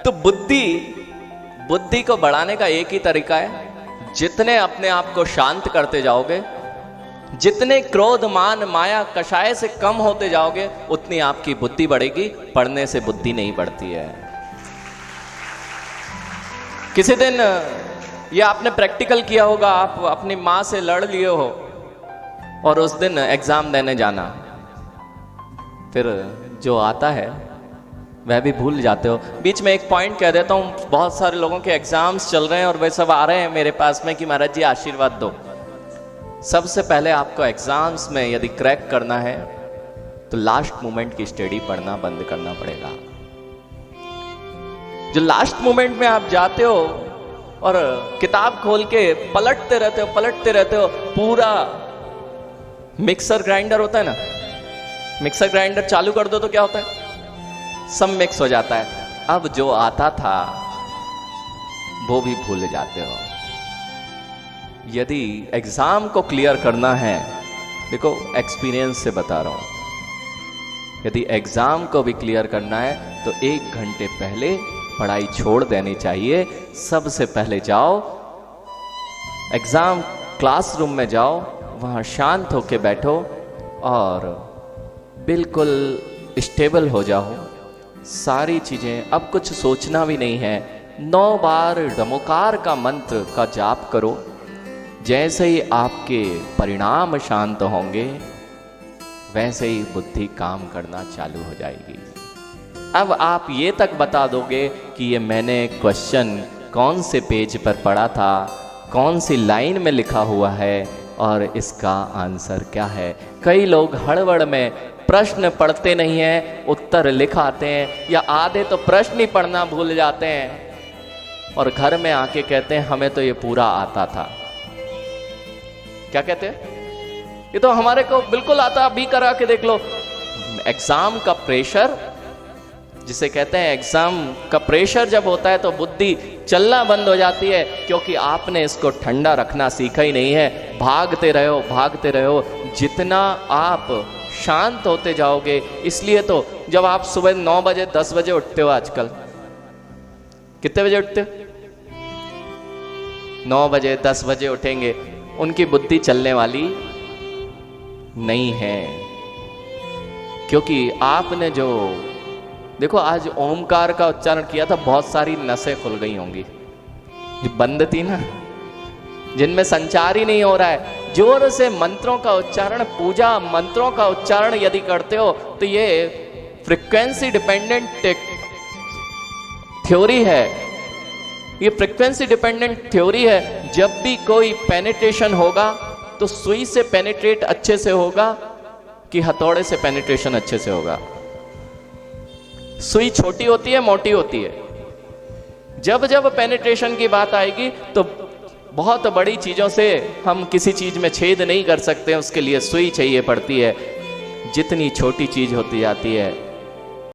तो बुद्धि को बढ़ाने का एक ही तरीका है, जितने अपने आप को शांत करते जाओगे, जितने क्रोध मान माया कषाय से कम होते जाओगे, उतनी आपकी बुद्धि बढ़ेगी। पढ़ने से बुद्धि नहीं बढ़ती है। किसी दिन ये आपने प्रैक्टिकल किया होगा, आप अपनी माँ से लड़ लिए हो और उस दिन एग्जाम देने जाना, फिर जो आता है वह भी भूल जाते हो। बीच में एक पॉइंट कह देता हूँ, बहुत सारे लोगों के एग्जाम्स चल रहे हैं और वे सब आ रहे हैं मेरे पास में कि महाराज जी आशीर्वाद दो। सबसे पहले आपको एग्जाम्स में यदि क्रैक करना है तो लास्ट मोमेंट की स्टडी पढ़ना बंद करना पड़ेगा। जो लास्ट मोमेंट में आप जाते हो और किताब खोल के पलटते रहते हो, पूरा मिक्सर ग्राइंडर होता है ना, मिक्सर ग्राइंडर चालू कर दो तो क्या होता है, सब मिक्स हो जाता है। अब जो आता था वो भी भूल जाते हो। यदि एग्जाम को क्लियर करना है, देखो एक्सपीरियंस से बता रहा हूं, यदि एग्जाम को भी क्लियर करना है तो 1 घंटे पहले पढ़ाई छोड़ देनी चाहिए। सबसे पहले जाओ एग्जाम क्लासरूम में, जाओ वहां शांत होके बैठो और बिल्कुल स्टेबल हो जाओ। सारी चीजें, अब कुछ सोचना भी नहीं है। 9 बार डमोकार का मंत्र का जाप करो। जैसे ही आपके परिणाम शांत होंगे वैसे ही बुद्धि काम करना चालू हो जाएगी। अब आप ये तक बता दोगे कि ये मैंने क्वेश्चन कौन से पेज पर पढ़ा था, कौन सी लाइन में लिखा हुआ है और इसका आंसर क्या है। कई लोग हड़बड़ में प्रश्न पढ़ते नहीं हैं, उत्तर लिख आते हैं, या आधे तो प्रश्न ही पढ़ना भूल जाते हैं और घर में आके कहते हैं हमें तो ये पूरा आता था। क्या कहते हैं, ये तो हमारे को बिल्कुल आता, अभी करा के देख लो। एग्जाम का प्रेशर, जिसे कहते हैं एग्जाम का प्रेशर जब होता है तो बुद्धि चलना बंद हो जाती है, क्योंकि आपने इसको ठंडा रखना सीखा ही नहीं है। भागते रहो। जितना आप शांत होते जाओगे, इसलिए तो जब आप सुबह 9 बजे 10 बजे उठते हो, आजकल कितने बजे उठते हो? 9 बजे 10 बजे उठेंगे, उनकी बुद्धि चलने वाली नहीं है। क्योंकि आपने जो देखो आज ओमकार का उच्चारण किया था, बहुत सारी नसें खुल गई होंगी जो बंद थी ना, जिनमें संचार ही नहीं हो रहा है। जोर से मंत्रों का उच्चारण, पूजा मंत्रों का उच्चारण यदि करते हो तो ये फ्रीक्वेंसी डिपेंडेंट थ्योरी है। ये फ्रीक्वेंसी डिपेंडेंट थ्योरी है। जब भी कोई पेनिट्रेशन होगा तो सुई से पेनिट्रेट अच्छे से होगा कि हथौड़े से पेनिट्रेशन अच्छे से होगा। सुई छोटी होती है, मोटी होती है। जब जब पेनिट्रेशन की बात आएगी तो बहुत बड़ी चीजों से हम किसी चीज में छेद नहीं कर सकते, उसके लिए सुई चाहिए पड़ती है। जितनी छोटी चीज होती जाती है